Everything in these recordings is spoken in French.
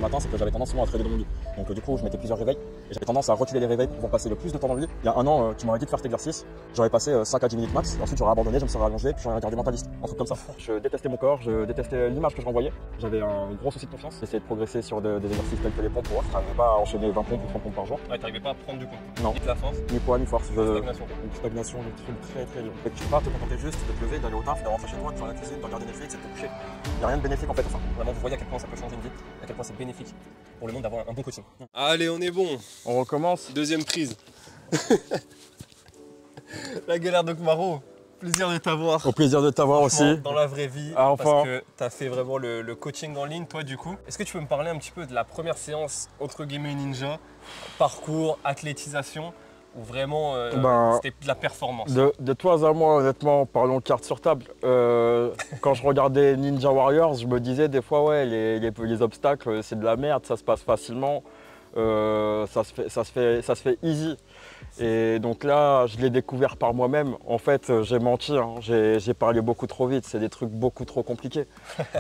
matin, c'est que j'avais tendance souvent à trader dans mon lit. Donc du coup, je mettais plusieurs réveils et j'avais tendance à reculer les réveils pour pouvoir passer le plus de temps dans le lit. Il y a un an, tu m'aurais dit de faire cet exercice, j'aurais passé 5 à 10 minutes max, et ensuite j'aurais abandonné, je me serais allongé, puis j'aurais regardé Mentaliste, un truc comme ça. Je détestais mon corps, je détestais l'image que je renvoyais. J'avais un gros souci de confiance, j'essayais de progresser sur des exercices tels que les pompes pour voir, je n'arrivais pas à enchaîner 20 pompes ou 30 pompes par jour. Ouais, t'arrivais pas à prendre du coup. Non. Ni de la force, Ni poids, ni force. stagnation. Une stagnation, des trucs très dur. Et tu peux pas te contenter juste de te lever, d'aller au taf, de rentrer chez toi, de faire la cuisine, de regarder Netflix et de te coucher. Il n'y a rien de bénéfique en fait à ça. Vraiment, vous voyez à quel point ça peut changer une vie, à quel point c'est bénéfique pour le monde d'avoir un bon coaching. Allez, on est bon. On recommence. Deuxième prise. La galère de Kmaro. Plaisir de t'avoir. Au plaisir de t'avoir aussi. Dans la vraie vie, Ah, enfin. parce que tu as fait vraiment le coaching en ligne, toi du coup. Est-ce que tu peux me parler un petit peu de la première séance entre guillemets ninja, parcours, athlétisation, où vraiment c'était de la performance? De toi à moi, honnêtement, parlons carte sur table. Quand je regardais Ninja Warriors, je me disais des fois, ouais, les obstacles, c'est de la merde, ça se passe facilement, ça se fait easy. Et donc là, je l'ai découvert par moi-même. En fait, j'ai menti, hein. J'ai parlé beaucoup trop vite, c'est des trucs beaucoup trop compliqués.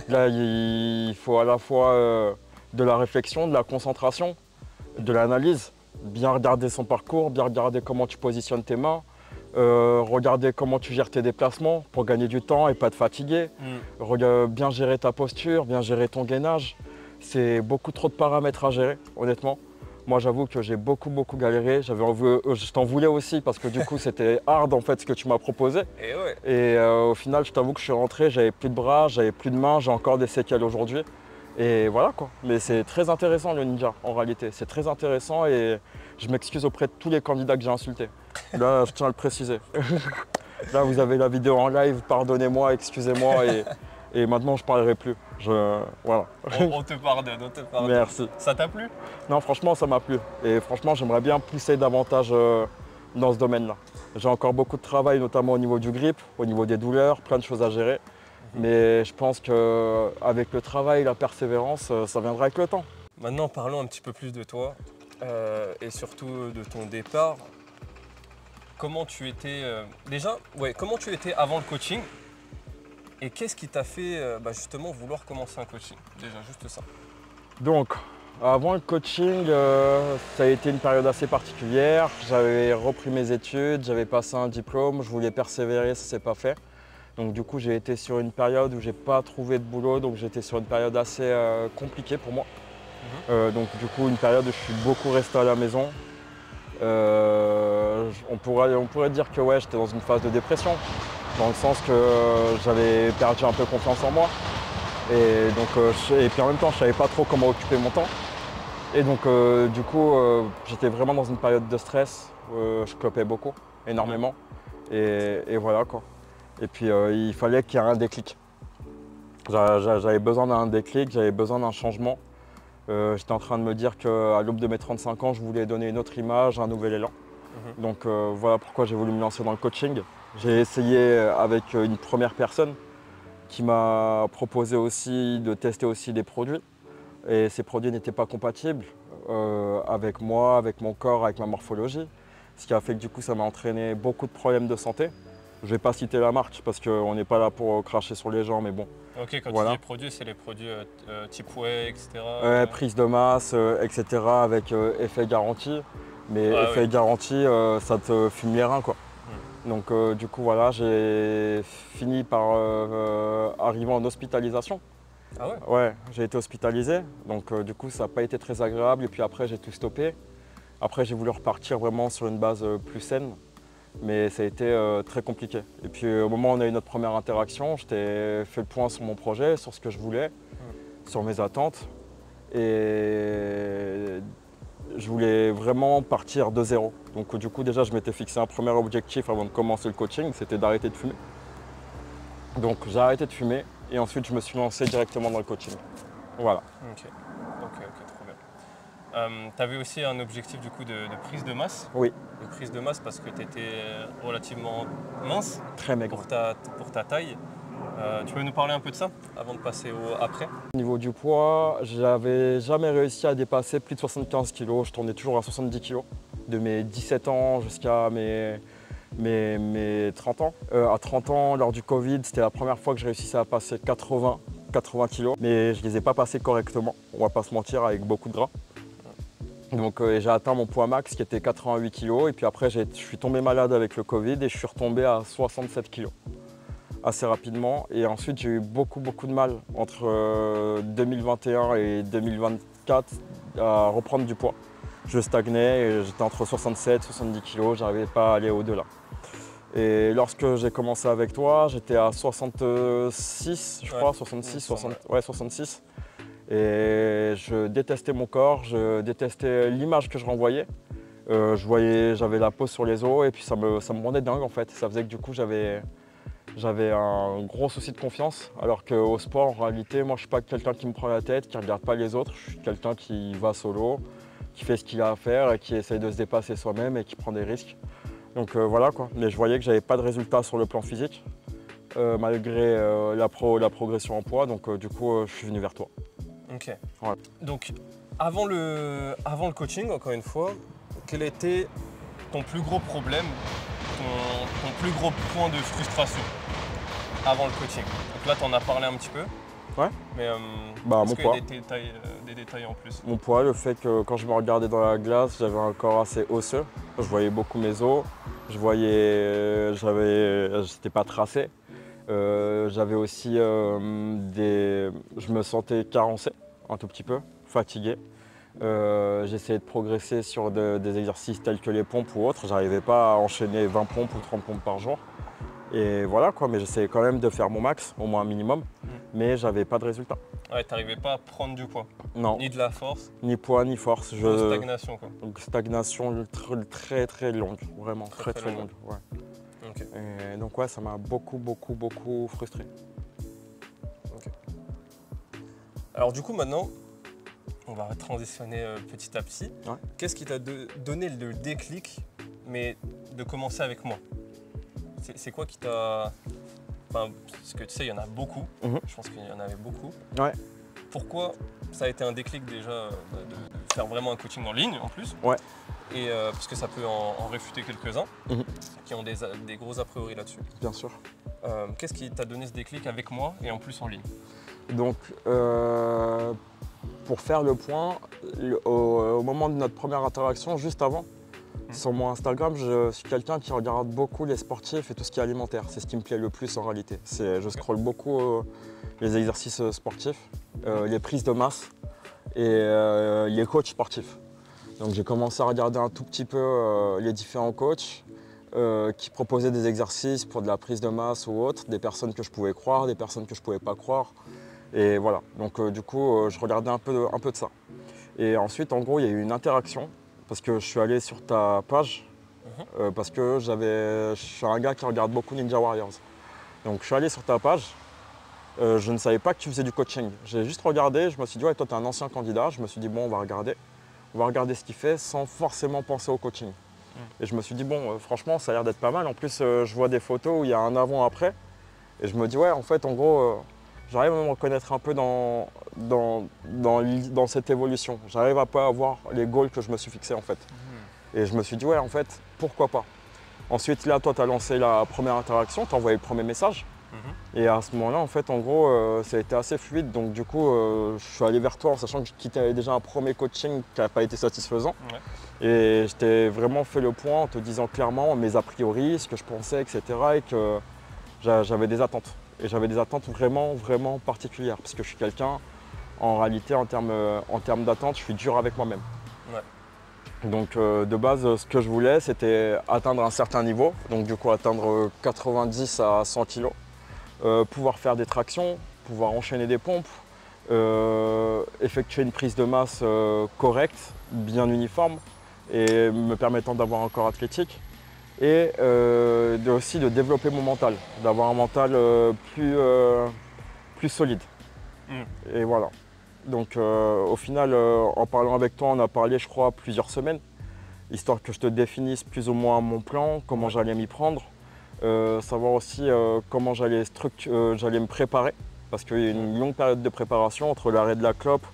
Là, il faut à la fois de la réflexion, de la concentration, de l'analyse, bien regarder son parcours, bien regarder comment tu positionnes tes mains, regarder comment tu gères tes déplacements pour gagner du temps et pas te fatiguer, bien gérer ta posture, bien gérer ton gainage. C'est beaucoup trop de paramètres à gérer, honnêtement. Moi, j'avoue que j'ai beaucoup galéré. Je t'en voulais aussi parce que du coup, c'était hard en fait ce que tu m'as proposé. Et ouais. Et au final, je t'avoue que je suis rentré, j'avais plus de bras, j'avais plus de mains, j'ai encore des séquelles aujourd'hui. Et voilà quoi. Mais c'est très intéressant le ninja en réalité. C'est très intéressant et je m'excuse auprès de tous les candidats que j'ai insultés. Là, je tiens à le préciser. Là, vous avez la vidéo en live, pardonnez-moi, excusez-moi et maintenant je parlerai plus. Voilà. On te pardonne, on te pardonne. Merci. Ça t'a plu? Non, franchement, ça m'a plu. Et franchement, j'aimerais bien pousser davantage dans ce domaine-là. J'ai encore beaucoup de travail, notamment au niveau du grip, au niveau des douleurs, plein de choses à gérer. Mais je pense qu'avec le travail, la persévérance, ça viendra avec le temps. Maintenant, parlons un petit peu plus de toi et surtout de ton départ. Comment tu étais comment tu étais avant le coaching et qu'est-ce qui t'a fait justement vouloir commencer un coaching? Déjà, juste ça. Donc, avant le coaching, ça a été une période assez particulière. J'avais repris mes études, j'avais passé un diplôme, je voulais persévérer, ça ne s'est pas fait. Donc du coup, j'ai été sur une période où j'ai pas trouvé de boulot, donc j'étais sur une période assez compliquée pour moi. Donc du coup, une période où je suis beaucoup resté à la maison. On pourrait dire que ouais, j'étais dans une phase de dépression, dans le sens que j'avais perdu un peu confiance en moi. Et puis en même temps, je savais pas trop comment occuper mon temps. Et donc du coup, j'étais vraiment dans une période de stress. Je clopais beaucoup, énormément. Et voilà quoi. Et puis il fallait qu'il y ait un déclic. J'avais besoin d'un déclic, j'avais besoin d'un changement. J'étais en train de me dire qu'à l'aube de mes 35 ans, je voulais donner une autre image, un nouvel élan. Donc voilà pourquoi j'ai voulu me lancer dans le coaching. J'ai essayé avec une première personne qui m'a proposé aussi de tester aussi des produits. Et ces produits n'étaient pas compatibles avec moi, avec mon corps, avec ma morphologie. Ce qui a fait que du coup, ça m'a entraîné beaucoup de problèmes de santé. Je ne vais pas citer la marque parce qu'on n'est pas là pour cracher sur les gens, mais bon. Ok, quand voilà. tu dis produits, c'est les produits type whey, etc. Prise de masse, etc. avec effet garanti. Mais effet garanti, ça te fume les reins, quoi. Donc du coup, voilà, j'ai fini par arriver en hospitalisation. Ah ouais? Ouais, j'ai été hospitalisé. Donc du coup, ça n'a pas été très agréable. Et puis après, j'ai tout stoppé. Après, j'ai voulu repartir vraiment sur une base plus saine. Mais ça a été très compliqué. Et puis au moment où on a eu notre première interaction, je t'ai fait le point sur mon projet, sur ce que je voulais, sur mes attentes. Et je voulais vraiment partir de zéro. Donc du coup déjà je m'étais fixé un premier objectif avant de commencer le coaching, c'était d'arrêter de fumer. Donc j'ai arrêté de fumer et ensuite je me suis lancé directement dans le coaching. Voilà. Ok, trop bien. Tu avais aussi un objectif du coup de prise de masse? Oui. De prise de masse parce que tu étais relativement mince. Très maigre. Pour ta taille. Tu peux nous parler un peu de ça avant de passer au après? Au niveau du poids, j'avais jamais réussi à dépasser plus de 75 kg. Je tournais toujours à 70 kg de mes 17 ans jusqu'à mes 30 ans. À 30 ans, lors du Covid, c'était la première fois que je réussissais à passer 80 kg, mais je ne les ai pas passés correctement. on va pas se mentir, avec beaucoup de gras. Donc j'ai atteint mon poids max qui était 88 kg et puis après je suis tombé malade avec le Covid et je suis retombé à 67 kg assez rapidement. Et ensuite j'ai eu beaucoup de mal entre 2021 et 2024 à reprendre du poids. Je stagnais et j'étais entre 67 et 70 kg, j'arrivais pas à aller au-delà. Et lorsque j'ai commencé avec toi, j'étais à 66, je crois, 66, 66. Et je détestais mon corps, je détestais l'image que je renvoyais. J'avais la peau sur les os et puis ça me rendait dingue en fait. Ça faisait que du coup j'avais un gros souci de confiance. Alors qu'au sport, en réalité, moi je suis pas quelqu'un qui me prend la tête, qui regarde pas les autres. Je suis quelqu'un qui va solo, qui fait ce qu'il a à faire et qui essaye de se dépasser soi-même et qui prend des risques. Donc voilà quoi. Mais je voyais que j'avais pas de résultats sur le plan physique, malgré la progression en poids. Donc du coup je suis venu vers toi. Ok. Ouais. Donc, avant le coaching, encore une fois, quel était ton plus gros problème, ton plus gros point de frustration avant le coaching? Donc là, tu en as parlé un petit peu. Ouais. Mais est-ce qu'il y a des détails en plus? Mon poids, le fait que quand je me regardais dans la glace, j'avais un corps assez osseux. Je voyais beaucoup mes os. J'étais pas tracé. J'avais aussi je me sentais carencé un tout petit peu, fatigué. J'essayais de progresser sur des exercices tels que les pompes ou autres. J'arrivais pas à enchaîner 20 pompes ou 30 pompes par jour. Et voilà quoi, mais j'essayais quand même de faire mon max, au moins un minimum, mais j'avais pas de résultat. Ouais, t'arrivais pas à prendre du poids? Non. Ni de la force? Ni poids, ni force. Stagnation quoi. Donc stagnation très longue, vraiment très longue. Ouais. Okay. Et donc ouais, ça m'a beaucoup frustré. Okay. Alors du coup maintenant, on va transitionner petit à petit. Ouais. Qu'est-ce qui t'a donné le déclic, mais de commencer avec moi? C'est quoi qui t'a... Enfin, parce que tu sais, il y en a beaucoup. Je pense qu'il y en avait beaucoup. Ouais. Pourquoi ça a été un déclic déjà de faire vraiment un coaching en ligne en plus? Ouais. Et parce que ça peut en réfuter quelques-uns qui ont des gros a priori là-dessus. Bien sûr. Qu'est-ce qui t'a donné ce déclic avec moi et en plus en ligne? Donc, pour faire le point, au moment de notre première interaction, juste avant, sur mon Instagram, je suis quelqu'un qui regarde beaucoup les sportifs et tout ce qui est alimentaire. C'est ce qui me plaît le plus en réalité. Je scrolle beaucoup les exercices sportifs, les prises de masse et les coachs sportifs. Donc j'ai commencé à regarder un tout petit peu les différents coachs qui proposaient des exercices pour de la prise de masse ou autre, des personnes que je pouvais croire, des personnes que je ne pouvais pas croire. Et voilà, donc du coup je regardais un peu de ça. Et ensuite en gros il y a eu une interaction parce que je suis allé sur ta page parce que je suis un gars qui regarde beaucoup Ninja Warriors. Donc je suis allé sur ta page, je ne savais pas que tu faisais du coaching. J'ai juste regardé, je me suis dit ouais toi tu es un ancien candidat, je me suis dit bon on va regarder ce qu'il fait sans forcément penser au coaching. Et je me suis dit bon franchement ça a l'air d'être pas mal. En plus je vois des photos où il y a un avant-après et je me dis ouais en fait en gros j'arrive à me reconnaître un peu dans cette évolution. J'arrive à pas avoir les goals que je me suis fixés en fait. Et je me suis dit ouais en fait pourquoi pas. Ensuite là toi tu as lancé la première interaction, tu as envoyé le premier message. Et à ce moment-là en fait en gros ça a été assez fluide. Donc du coup je suis allé vers toi en sachant que je quittais déjà un premier coaching qui n'a pas été satisfaisant. Ouais. Et je t'ai vraiment fait le point en te disant clairement mes a priori, ce que je pensais, etc. Et que j'avais des attentes. Et j'avais des attentes vraiment particulières parce que je suis quelqu'un, en réalité, en termes d'attente, je suis dur avec moi-même. Ouais. Donc de base, ce que je voulais, c'était atteindre un certain niveau, donc du coup atteindre 90 à 100 kg, pouvoir faire des tractions, pouvoir enchaîner des pompes, effectuer une prise de masse correcte, bien uniforme et me permettant d'avoir un corps athlétique. Et aussi de développer mon mental, d'avoir un mental plus solide. Et voilà. Donc au final, en parlant avec toi, on a parlé je crois plusieurs semaines, histoire que je te définisse plus ou moins mon plan, comment j'allais m'y prendre, savoir aussi comment j'allais me préparer, parce qu'il y a une longue période de préparation entre l'arrêt de la clope,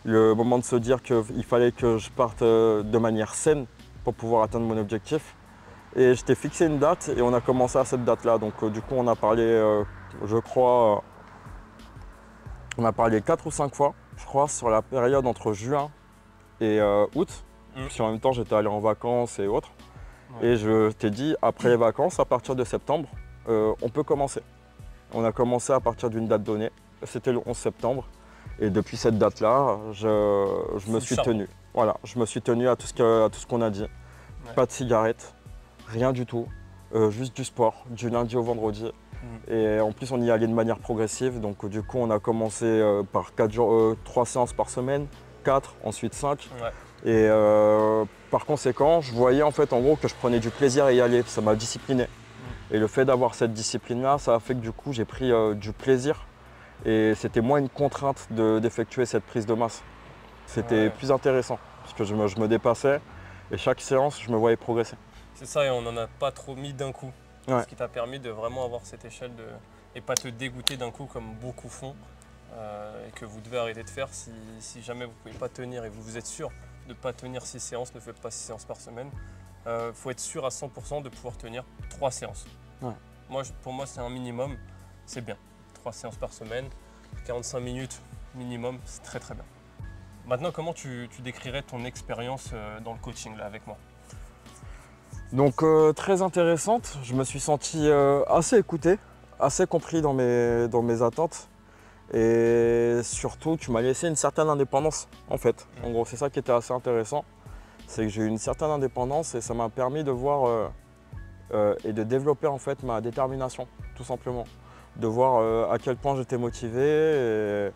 le moment de se dire qu'il fallait que je parte de manière saine pour pouvoir atteindre mon objectif. Et je t'ai fixé une date et on a commencé à cette date-là. Donc du coup on a parlé, je crois, on a parlé 4 ou 5 fois. je crois, sur la période entre juin et août. Parce qu'en même temps, j'étais allé en vacances et autres. Ouais. Et je t'ai dit, après les vacances, à partir de septembre, on peut commencer. On a commencé à partir d'une date donnée. C'était le 11 septembre. Et depuis cette date-là, je me suis tenu. Voilà, je me suis tenu à tout ce qu'on a dit. Ouais. Pas de cigarettes, rien du tout. Juste du sport, du lundi au vendredi. Et en plus, on y allait de manière progressive. Donc du coup, on a commencé par 3 séances par semaine, 4, ensuite 5. Ouais. Et par conséquent, je voyais en fait en gros que je prenais du plaisir à y aller. Ça m'a discipliné. Et le fait d'avoir cette discipline-là, ça a fait que du coup, j'ai pris du plaisir. Et c'était moins une contrainte d'effectuer cette prise de masse. C'était plus intéressant, parce que je me dépassais. Et chaque séance, je me voyais progresser. C'est ça, et on n'en a pas trop mis d'un coup. Ouais. Ce qui t'a permis de vraiment avoir cette échelle et pas te dégoûter d'un coup comme beaucoup font. Et que vous devez arrêter de faire si jamais vous ne pouvez pas tenir et vous êtes sûr de ne pas tenir 6 séances, ne faites pas 6 séances par semaine. Il faut être sûr à 100% de pouvoir tenir 3 séances. Ouais. Pour moi, c'est un minimum, c'est bien. 3 séances par semaine, 45 minutes minimum, c'est très très bien. Maintenant, comment tu décrirais ton expérience dans le coaching là, avec moi? Donc très intéressante, je me suis senti assez écouté, assez compris dans mes attentes. Et surtout, tu m'as laissé une certaine indépendance en fait. En gros, c'est ça qui était assez intéressant. C'est que j'ai eu une certaine indépendance et ça m'a permis de voir et de développer en fait ma détermination, tout simplement. De voir à quel point j'étais motivé, et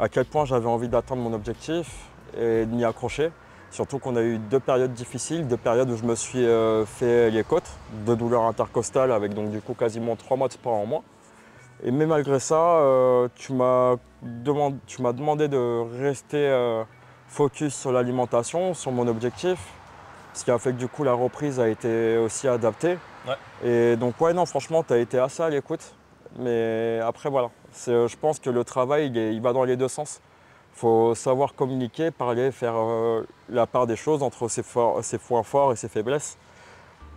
à quel point j'avais envie d'atteindre mon objectif et de m'y accrocher. Surtout qu'on a eu 2 périodes difficiles, 2 périodes où je me suis fait les côtes, 2 douleurs intercostales avec donc du coup quasiment 3 mois de sport en moins. Et mais malgré ça, tu m'as demandé de rester focus sur l'alimentation, sur mon objectif. Ce qui a fait que du coup la reprise a été aussi adaptée. Ouais. Et donc ouais non franchement tu as été assez à l'écoute. Mais après voilà, je pense que le travail il va dans les 2 sens. Il faut savoir communiquer, parler, faire la part des choses entre ses points forts et ses faiblesses.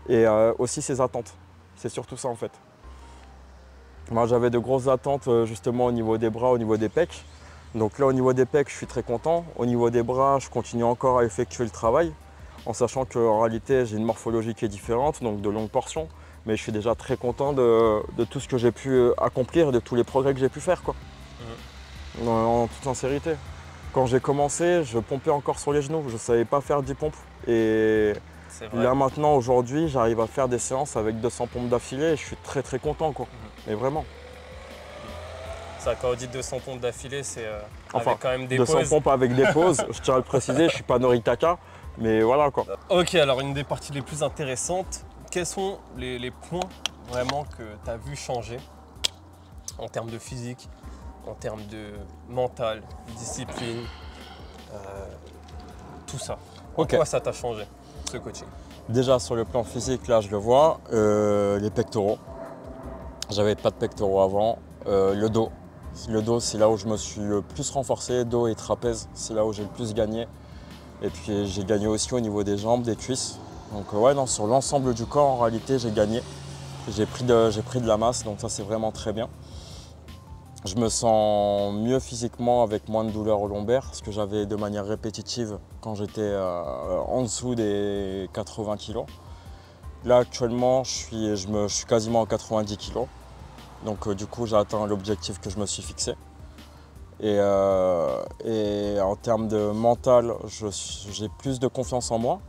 Et aussi ses attentes. C'est surtout ça en fait. Moi j'avais de grosses attentes justement au niveau des bras, au niveau des pecs. Donc là au niveau des pecs je suis très content. Au niveau des bras je continue encore à effectuer le travail. En sachant qu'en réalité j'ai une morphologie qui est différente, donc de longues portions. Mais je suis déjà très content de tout ce que j'ai pu accomplir et de tous les progrès que j'ai pu faire, quoi. En toute sincérité. Quand j'ai commencé, je pompais encore sur les genoux, je ne savais pas faire 10 pompes. Et là maintenant, aujourd'hui, j'arrive à faire des séances avec 200 pompes d'affilée et je suis très très content, quoi. Mais vraiment. Ça, quand on dit 200 pompes d'affilée, c'est enfin, avec quand même des 200 pauses. pompes avec des pauses, je tiens à le préciser, je ne suis pas Noritaka, mais voilà quoi. Ok, alors une des parties les plus intéressantes, quels sont les points vraiment que tu as vu changer en termes de physique, en termes de mental, discipline, tout ça? En quoi ça t'a changé, ce coaching? Déjà sur le plan physique, là je le vois, les pectoraux. J'avais pas de pectoraux avant. Le dos. Le dos, c'est là où je me suis le plus renforcé. Dos et trapèze, c'est là où j'ai le plus gagné. Et puis j'ai gagné aussi au niveau des jambes, des cuisses. Donc ouais, non, sur l'ensemble du corps, en réalité, j'ai gagné. J'ai pris de la masse, donc ça c'est vraiment très bien. Je me sens mieux physiquement avec moins de douleurs au lombaire, ce que j'avais de manière répétitive quand j'étais en dessous des 80 kg. Là actuellement, je suis quasiment à 90 kg. Donc du coup, j'ai atteint l'objectif que je me suis fixé. Et en termes de mental, j'ai plus de confiance en moi.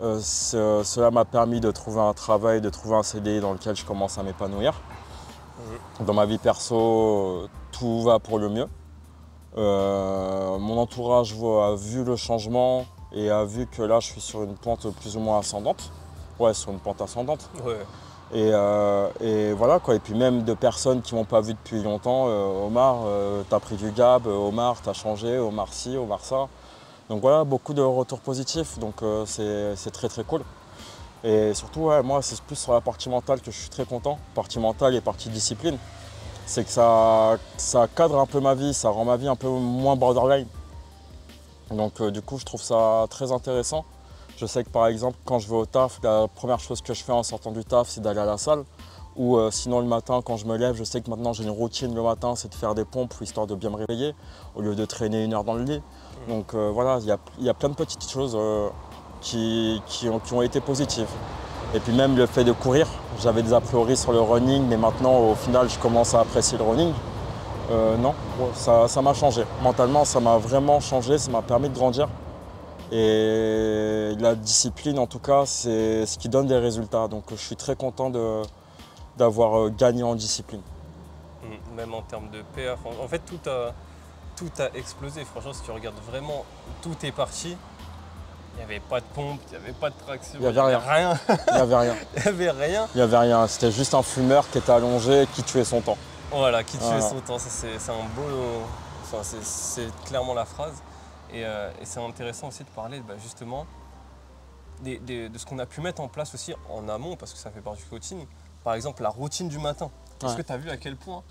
Cela m'a permis de trouver un travail, de trouver un CDI dans lequel je commence à m'épanouir. Dans ma vie perso, tout va pour le mieux. Mon entourage a vu le changement et a vu que là, je suis sur une pente plus ou moins ascendante. Ouais, sur une pente ascendante. Ouais. Et voilà quoi. Et puis même de personnes qui m'ont pas vu depuis longtemps, Omar, t'as pris du gab, Omar, t'as changé, Omar ci, Omar ça. Donc voilà, beaucoup de retours positifs, donc c'est très très cool. Et surtout, ouais, moi c'est plus sur la partie mentale que je suis très content. Partie mentale et partie discipline. C'est que ça cadre un peu ma vie, ça rend ma vie un peu moins borderline. Donc du coup je trouve ça très intéressant. Je sais que par exemple quand je vais au taf, la première chose que je fais en sortant du taf c'est d'aller à la salle. Ou sinon le matin, quand je me lève, je sais que maintenant j'ai une routine le matin, c'est de faire des pompes histoire de bien me réveiller, au lieu de traîner 1 heure dans le lit. Donc voilà, il y a plein de petites choses qui ont été positives. Et puis même le fait de courir, j'avais des a priori sur le running, mais maintenant au final je commence à apprécier le running. Non, ça m'a changé. Mentalement, ça m'a vraiment changé, ça m'a permis de grandir. Et la discipline, en tout cas, c'est ce qui donne des résultats. Donc je suis très content d'avoir gagné en discipline. Même en termes de PA, en fait tout a explosé. Franchement, si tu regardes vraiment, tout est parti. Il n'y avait pas de pompe, il n'y avait pas de traction, Il n'y avait rien. Il n'y avait rien. Il n'y avait rien. Il n'y avait rien. C'était juste un fumeur qui était allongé, qui tuait son temps. Voilà, qui tuait son temps. C'est un beau. Enfin, c'est clairement la phrase. Et c'est intéressant aussi de parler justement de ce qu'on a pu mettre en place aussi en amont, parce que ça fait partie du coaching. Par exemple, la routine du matin. Est-ce que tu as vu à quel point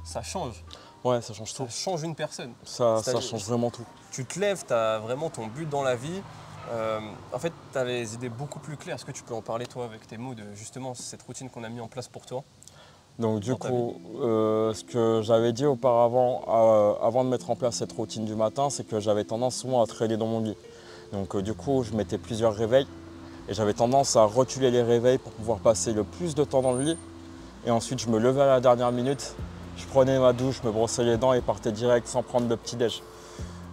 ça change? Ouais, ça change tout. Ça change une personne. Ça change vraiment tout. Tu te lèves, tu as vraiment ton but dans la vie. En fait, tu as les idées beaucoup plus claires. Est-ce que tu peux en parler, toi, avec tes mots, de justement cette routine qu'on a mis en place pour toi? Donc du coup, ce que j'avais dit auparavant, avant de mettre en place cette routine du matin, c'est que j'avais tendance souvent à traîner dans mon lit. Donc du coup, je mettais plusieurs réveils et j'avais tendance à reculer les réveils pour pouvoir passer le plus de temps dans le lit. Et ensuite, je me levais à la dernière minute, je prenais ma douche, je me brossais les dents et partais direct sans prendre de petit-déj.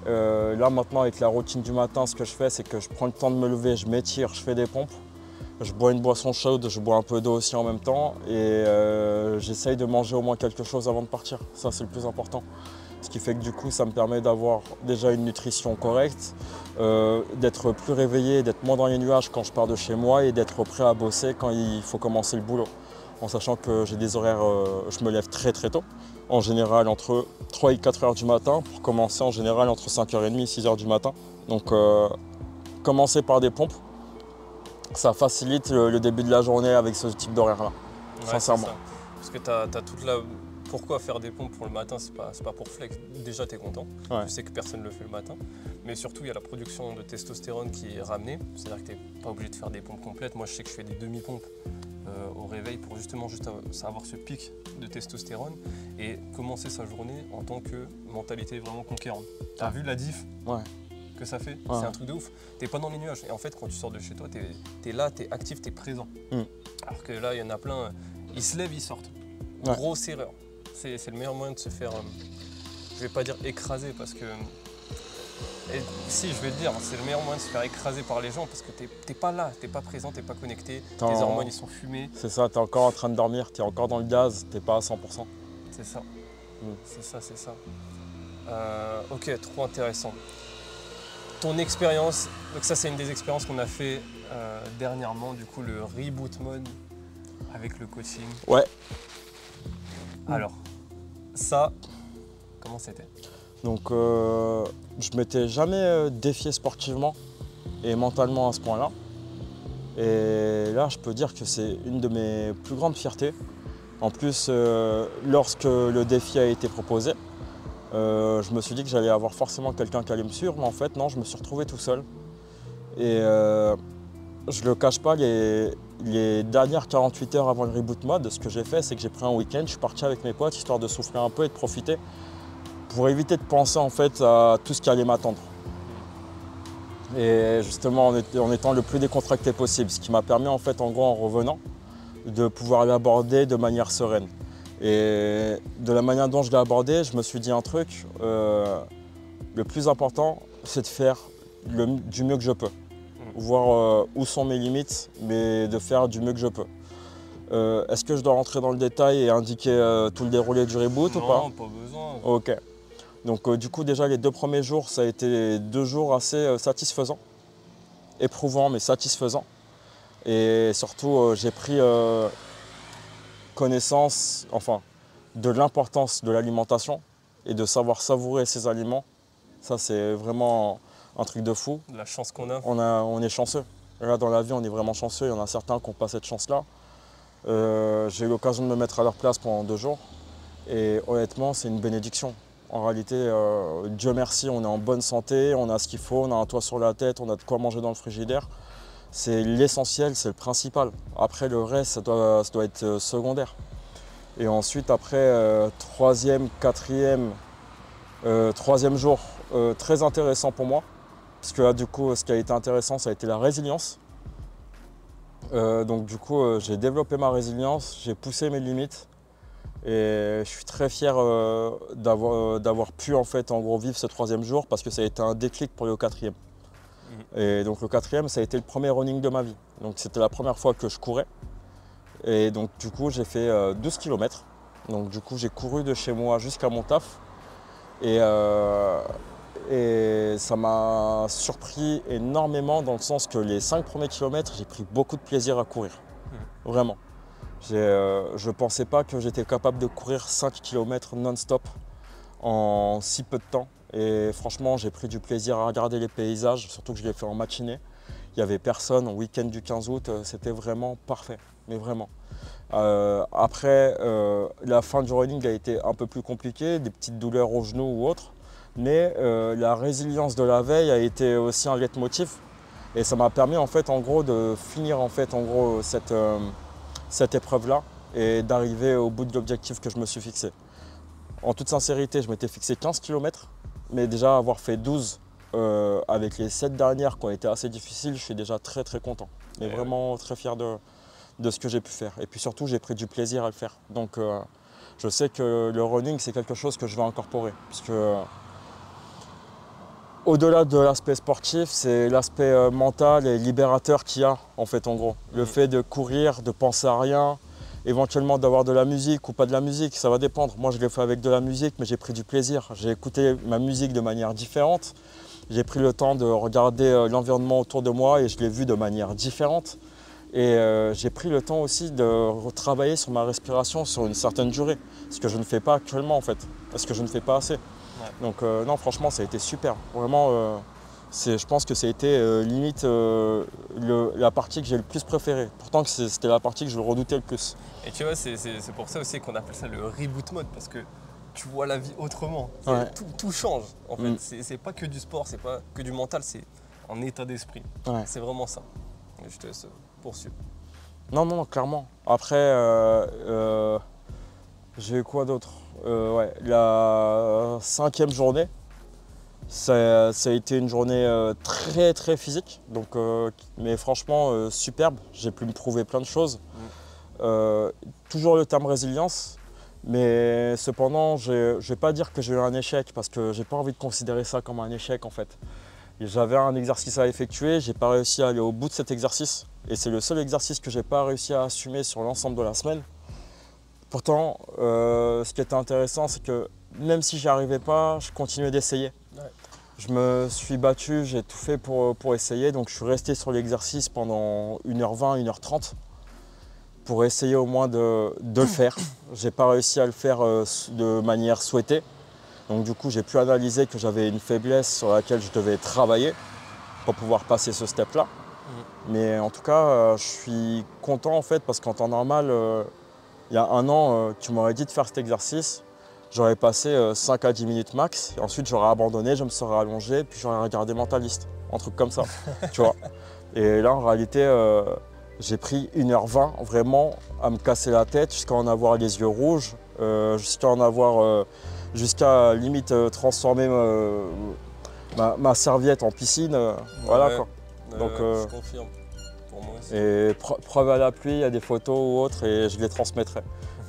Là maintenant, avec la routine du matin, ce que je fais, c'est que je prends le temps de me lever, je m'étire, je fais des pompes. Je bois une boisson chaude, je bois un peu d'eau aussi en même temps et j'essaye de manger au moins quelque chose avant de partir. Ça, c'est le plus important. Ce qui fait que du coup, ça me permet d'avoir déjà une nutrition correcte, d'être plus réveillé, d'être moins dans les nuages quand je pars de chez moi et d'être prêt à bosser quand il faut commencer le boulot. En sachant que j'ai des horaires, je me lève très très tôt, en général entre 3 et 4 heures du matin, pour commencer en général entre 5h30 et 6 heures du matin. Donc commencer par des pompes, ça facilite le début de la journée avec ce type d'horaire-là, sincèrement. Parce que tu as toute la... Pourquoi faire des pompes pour le matin, c'est pas pour flex. Déjà, tu es content, tu sais que personne ne le fait le matin. Mais surtout, il y a la production de testostérone qui est ramenée. C'est-à-dire que tu n'es pas obligé de faire des pompes complètes. Moi, je sais que je fais des demi-pompes au réveil pour justement avoir ce pic de testostérone et commencer sa journée en tant que mentalité vraiment conquérante. Tu as vu la diff que ça fait? C'est un truc de ouf. T'es pas dans les nuages. Et en fait, quand tu sors de chez toi, t'es là, t'es actif, t'es présent. Alors que là, il y en a plein, ils se lèvent, ils sortent. Grosse erreur. C'est le meilleur moyen de se faire, je vais pas dire écraser parce que... si, je vais le dire, c'est le meilleur moyen de se faire écraser par les gens parce que t'es pas là, t'es pas présent, t'es pas connecté, tes hormones ils sont fumées. C'est ça, t'es encore en train de dormir, t'es encore dans le gaz, t'es pas à 100%. C'est ça, c'est ça. Ok, trop intéressant. Ton expérience, donc ça c'est une des expériences qu'on a fait dernièrement, du coup le reboot mode avec le coaching. Ouais. Alors, ça, comment c'était? Donc je m'étais jamais défié sportivement et mentalement à ce point-là. Et là je peux dire que c'est une de mes plus grandes fiertés. En plus, lorsque le défi a été proposé, je me suis dit que j'allais avoir forcément quelqu'un qui allait me suivre, mais en fait non, je me suis retrouvé tout seul. Et je le cache pas, les dernières 48 heures avant le reboot mode, ce que j'ai fait, c'est que j'ai pris un week-end, je suis parti avec mes potes, histoire de souffler un peu et de profiter, pour éviter de penser en fait à tout ce qui allait m'attendre. Et justement en étant le plus décontracté possible, ce qui m'a permis en fait en gros en revenant, de pouvoir l'aborder de manière sereine. Et de la manière dont je l'ai abordé, je me suis dit un truc, le plus important, c'est de faire du mieux que je peux. Voir où sont mes limites, mais de faire du mieux que je peux. Est-ce que je dois rentrer dans le détail et indiquer tout le déroulé du reboot ou pas? Non, pas besoin. Ok. Donc du coup déjà les 2 premiers jours, ça a été 2 jours assez satisfaisants. Éprouvants mais satisfaisants. Et surtout j'ai pris connaissance de l'importance de l'alimentation et de savoir savourer ses aliments. Ça c'est vraiment un truc de fou. La chance qu'on a. On est chanceux. Là dans la vie on est vraiment chanceux, il y en a certains qui n'ont pas cette chance-là. J'ai eu l'occasion de me mettre à leur place pendant 2 jours et honnêtement c'est une bénédiction. En réalité, Dieu merci, on est en bonne santé, on a ce qu'il faut, on a un toit sur la tête, on a de quoi manger dans le frigidaire. c'est l'essentiel, c'est le principal. Après, le reste, ça doit être secondaire. Et ensuite, après, troisième jour, très intéressant pour moi. Parce que là, du coup, ce qui a été intéressant, ça a été la résilience. Donc du coup, j'ai développé ma résilience, j'ai poussé mes limites. Et je suis très fier d'avoir pu en fait en gros vivre ce troisième jour parce que ça a été un déclic pour le quatrième. Et donc le quatrième, ça a été le premier running de ma vie. Donc c'était la première fois que je courais. Et donc du coup, j'ai fait 12 km. Donc du coup, j'ai couru de chez moi jusqu'à mon taf. Et ça m'a surpris énormément dans le sens que les 5 premiers kilomètres, j'ai pris beaucoup de plaisir à courir. Vraiment. Je ne pensais pas que j'étais capable de courir 5 km non-stop en si peu de temps. Et franchement, j'ai pris du plaisir à regarder les paysages, surtout que je l'ai fait en matinée. Il n'y avait personne au week-end du 15 août, c'était vraiment parfait, mais vraiment. Après, la fin du running a été un peu plus compliquée, des petites douleurs aux genoux ou autres. Mais la résilience de la veille a été aussi un leitmotiv. Et ça m'a permis en fait, en gros, de finir en fait, en gros, cette épreuve-là et d'arriver au bout de l'objectif que je me suis fixé. En toute sincérité, je m'étais fixé 15 km, mais déjà avoir fait 12 avec les 7 dernières qui ont été assez difficiles, je suis déjà très très content. Et vraiment très fier de ce que j'ai pu faire. Et puis surtout, j'ai pris du plaisir à le faire. Donc je sais que le running, c'est quelque chose que je vais incorporer. Parce que au-delà de l'aspect sportif, c'est l'aspect mental et libérateur qu'il y a, en fait, en gros. Le fait de courir, de penser à rien, éventuellement d'avoir de la musique ou pas de la musique, ça va dépendre. Moi, je l'ai fait avec de la musique, mais j'ai pris du plaisir. J'ai écouté ma musique de manière différente. J'ai pris le temps de regarder l'environnement autour de moi et je l'ai vu de manière différente. Et j'ai pris le temps aussi de retravailler sur ma respiration sur une certaine durée. Ce que je ne fais pas actuellement, en fait. Parce que je ne fais pas assez. Donc non, franchement, ça a été super. Vraiment, je pense que ça a été limite la partie que j'ai le plus préférée. Pourtant, c'était la partie que je redoutais le plus. Et tu vois, c'est pour ça aussi qu'on appelle ça le reboot mode, parce que tu vois la vie autrement. Ouais. Tout change, en fait. C'est pas que du sport, c'est pas que du mental, c'est un état d'esprit. Ouais. C'est vraiment ça. Je te laisse poursuivre. Non, clairement. Après, j'ai eu quoi d'autre? La 5e journée, ça a été une journée très très physique, donc, mais franchement superbe. J'ai pu me prouver plein de choses. Toujours le terme résilience, mais cependant, je ne vais pas dire que j'ai eu un échec parce que j'ai pas envie de considérer ça comme un échec en fait. J'avais un exercice à effectuer, j'ai pas réussi à aller au bout de cet exercice et c'est le seul exercice que j'ai pas réussi à assumer sur l'ensemble de la semaine. Pourtant, ce qui était intéressant, c'est que même si j'y arrivais pas, je continuais d'essayer. Ouais. Je me suis battu, j'ai tout fait pour essayer, donc je suis resté sur l'exercice pendant 1h20, 1h30 pour essayer au moins de le faire. J'ai pas réussi à le faire de manière souhaitée. Donc du coup, j'ai pu analyser que j'avais une faiblesse sur laquelle je devais travailler pour pouvoir passer ce step-là. Mais en tout cas, je suis content en fait parce qu'en temps normal, il y a un an, tu m'aurais dit de faire cet exercice, j'aurais passé 5 à 10 minutes max, et ensuite j'aurais abandonné, je me serais allongé, puis j'aurais regardé Mentaliste, un truc comme ça, tu vois. Et là, en réalité, j'ai pris 1h20 vraiment à me casser la tête jusqu'à en avoir les yeux rouges, jusqu'à limite transformer ma serviette en piscine, voilà quoi. Donc, je confirme. Pour moi aussi. Et preuve à l'appui, il y a des photos ou autres et je les transmettrai.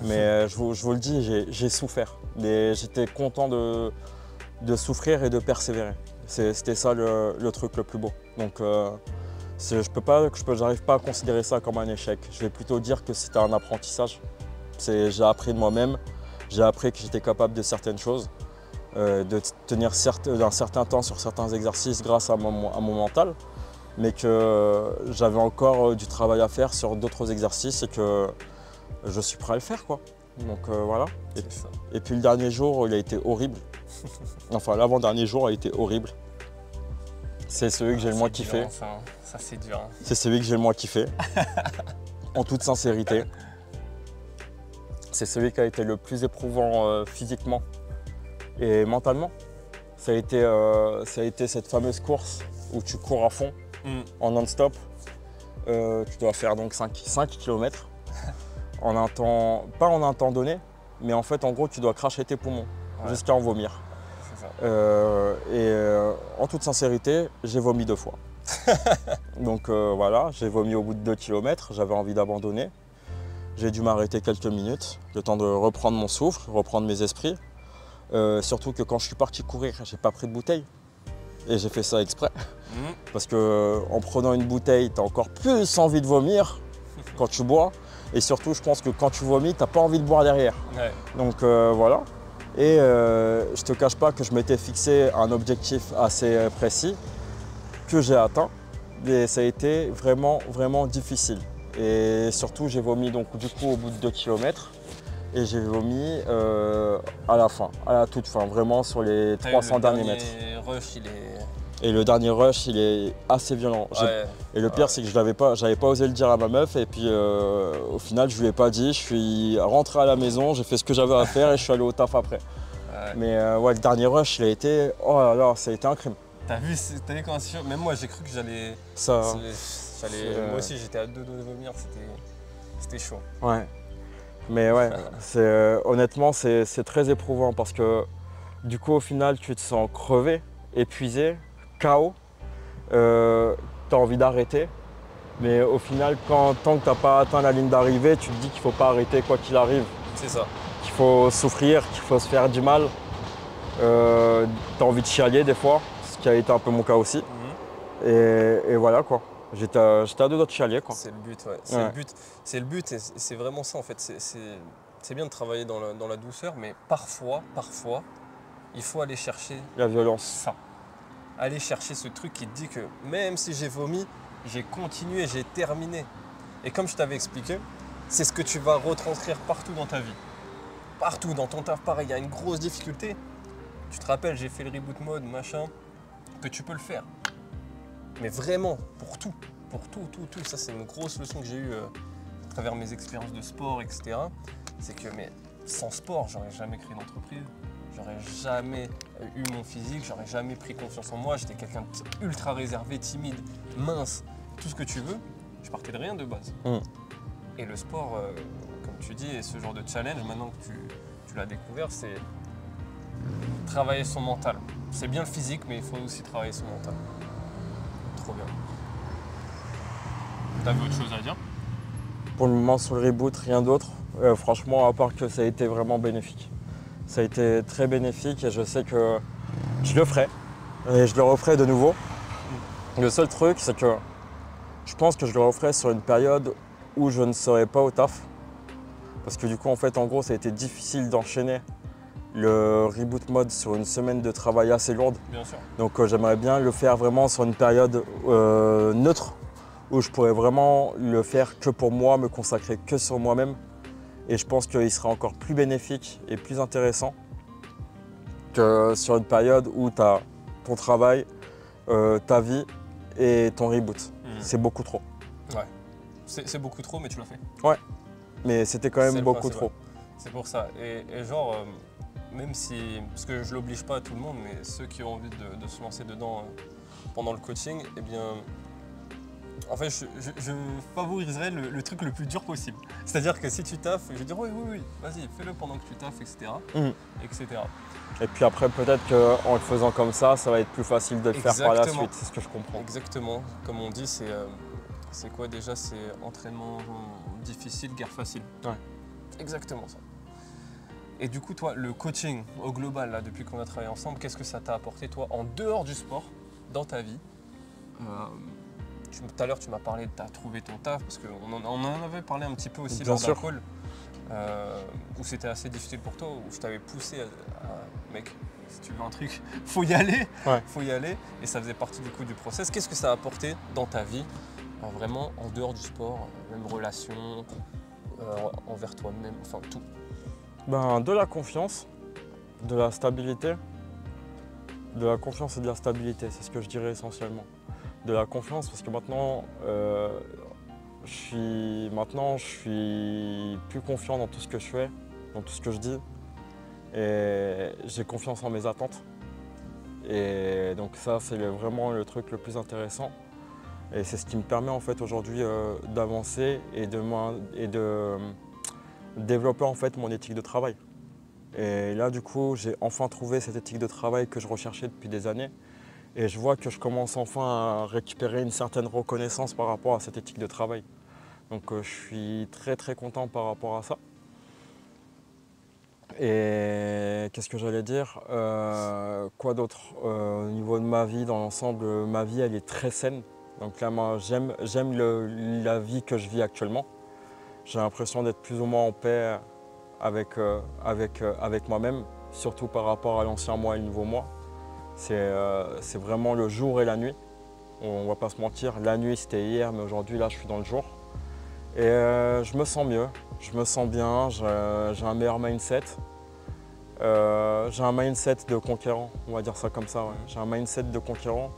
Mais je vous le dis, j'ai souffert. Mais j'étais content de souffrir et de persévérer. C'était ça le truc le plus beau. Donc j'arrive pas à considérer ça comme un échec. Je vais plutôt dire que c'était un apprentissage. J'ai appris de moi-même, j'ai appris que j'étais capable de certaines choses, de tenir un certain temps sur certains exercices grâce à mon mental. Mais que j'avais encore du travail à faire sur d'autres exercices et que je suis prêt à le faire quoi. Donc voilà. Et puis le dernier jour, il a été horrible. Enfin, l'avant-dernier jour a été horrible. C'est celui que j'ai le moins kiffé. Ça c'est dur. C'est celui que j'ai le moins kiffé. En toute sincérité. C'est celui qui a été le plus éprouvant physiquement et mentalement. Ça a été cette fameuse course où tu cours à fond. En non-stop tu dois faire donc 5 km en un temps, pas en un temps donné, mais en fait en gros tu dois cracher tes poumons jusqu'à en vomir. C'est ça. En toute sincérité, j'ai vomi 2 fois. Donc voilà, j'ai vomi au bout de 2 km, j'avais envie d'abandonner. J'ai dû m'arrêter quelques minutes, le temps de reprendre mon souffle, reprendre mes esprits. Surtout que quand je suis parti courir, j'ai pas pris de bouteille. Et j'ai fait ça exprès. Parce qu'en prenant une bouteille, tu as encore plus envie de vomir quand tu bois. Et surtout, je pense que quand tu vomis, tu n'as pas envie de boire derrière. Ouais. Donc voilà. Et je te cache pas que je m'étais fixé un objectif assez précis que j'ai atteint. Et ça a été vraiment, vraiment difficile. Et surtout, j'ai vomi donc du coup au bout de 2 km. Et j'ai vomi à la fin, à la toute fin, vraiment sur les 300 derniers mètres. Rush, il est... Et le dernier rush, il est assez violent. Ouais. Et le pire, c'est que je j'avais pas osé le dire à ma meuf. Et puis au final, je lui ai pas dit. Je suis rentré à la maison, j'ai fait ce que j'avais à faire et je suis allé au taf après. Ouais. Mais ouais, le dernier rush, il a été, oh là là, ça a été un crime. T'as vu comment c'est sûr. Même moi, j'ai cru que j'allais... Ça, Moi aussi, j'étais à 2 doigts de vomir. C'était chaud. ouais. Mais ouais, honnêtement, c'est très éprouvant parce que du coup, au final, tu te sens crevé, épuisé, KO. Tu as envie d'arrêter. Mais au final, tant que tu n'as pas atteint la ligne d'arrivée, tu te dis qu'il ne faut pas arrêter quoi qu'il arrive. C'est ça. Qu'il faut souffrir, qu'il faut se faire du mal. Tu as envie de chialer des fois, ce qui a été un peu mon cas aussi. Et voilà quoi. J'étais à 2 doigts de chialer quoi. C'est le but, ouais. C'est le but et c'est vraiment ça en fait. C'est bien de travailler dans la douceur, mais parfois, il faut aller chercher La violence. ça. Aller chercher ce truc qui te dit que même si j'ai vomi, j'ai continué, j'ai terminé. Et comme je t'avais expliqué, c'est ce que tu vas retranscrire partout dans ta vie. Partout, dans ton taf, pareil, il y a une grosse difficulté. Tu te rappelles, j'ai fait le reboot mode, machin, que tu peux le faire. Mais vraiment, pour tout. Ça, c'est une grosse leçon que j'ai eue à travers mes expériences de sport, etc. C'est que mais sans sport, j'aurais jamais créé d'entreprise. J'aurais jamais eu mon physique, j'aurais jamais pris confiance en moi. J'étais quelqu'un d'ultra réservé, timide, mince, tout ce que tu veux. Je partais de rien de base. Et le sport, comme tu dis, et ce genre de challenge, maintenant que tu l'as découvert, c'est travailler son mental. C'est bien le physique, mais il faut aussi travailler son mental. Trop bien. T'avais autre chose à dire? Pour le moment sur le reboot, rien d'autre. Franchement, à part que ça a été vraiment bénéfique. Ça a été très bénéfique et je sais que je le ferai. Et je le referai de nouveau. Le seul truc, c'est que je pense que je le referai sur une période où je ne serai pas au taf. Parce que du coup, en fait, en gros, ça a été difficile d'enchaîner le reboot mode sur une semaine de travail assez lourde. Bien sûr. Donc j'aimerais bien le faire vraiment sur une période neutre, où je pourrais vraiment le faire que pour moi, me consacrer que sur moi-même. Et je pense qu'il sera encore plus bénéfique et plus intéressant que sur une période où tu as ton travail, ta vie et ton reboot. C'est beaucoup trop. Ouais. C'est beaucoup trop, mais tu l'as fait. Ouais. Mais c'était quand même beaucoup trop. C'est pour ça. Et genre, même si, parce que je l'oblige pas à tout le monde, mais ceux qui ont envie de se lancer dedans pendant le coaching, eh bien, en fait, je favoriserais le truc le plus dur possible. C'est-à-dire que si tu taffes, je vais dire oui, vas-y, fais-le pendant que tu taffes, etc. etc. Et puis après, peut-être qu'en le faisant comme ça va être plus facile de le faire par la suite, c'est ce que je comprends. Exactement. Comme on dit, c'est quoi déjà? C'est entraînement difficile, guerre facile. Ouais. Exactement ça. Et du coup, toi, le coaching au global, là, depuis qu'on a travaillé ensemble, qu'est-ce que ça t'a apporté, toi, en dehors du sport, dans ta vie? Tout à l'heure, tu m'as parlé de trouvé ton taf, parce qu'on en avait parlé un petit peu aussi lors d'un call, où c'était assez difficile pour toi, où je t'avais poussé à mec, si tu veux un truc, faut y aller, faut y aller, et ça faisait partie du coup du process. Qu'est-ce que ça a apporté dans ta vie, vraiment en dehors du sport, même relation, envers toi-même, enfin tout? De la confiance, de la stabilité, de la confiance et de la stabilité, c'est ce que je dirais essentiellement. De la confiance parce que maintenant, je suis plus confiant dans tout ce que je fais, dans tout ce que je dis. Et j'ai confiance en mes attentes. Et donc ça, c'est vraiment le truc le plus intéressant. Et c'est ce qui me permet en fait aujourd'hui d'avancer et de développer en fait mon éthique de travail. Et là du coup j'ai enfin trouvé cette éthique de travail que je recherchais depuis des années. Et je vois que je commence enfin à récupérer une certaine reconnaissance par rapport à cette éthique de travail. Donc je suis très très content par rapport à ça. Et qu'est-ce que j'allais dire quoi d'autre au niveau de ma vie, dans l'ensemble, ma vie elle est très saine. Donc là moi j'aime la vie que je vis actuellement. J'ai l'impression d'être plus ou moins en paix avec moi-même, surtout par rapport à l'ancien moi et le nouveau moi. C'est vraiment le jour et la nuit. On va pas se mentir, la nuit c'était hier, mais aujourd'hui là je suis dans le jour. Et je me sens mieux, je me sens bien, j'ai un meilleur mindset. J'ai un mindset de conquérant, on va dire ça comme ça. Ouais. J'ai un mindset de conquérant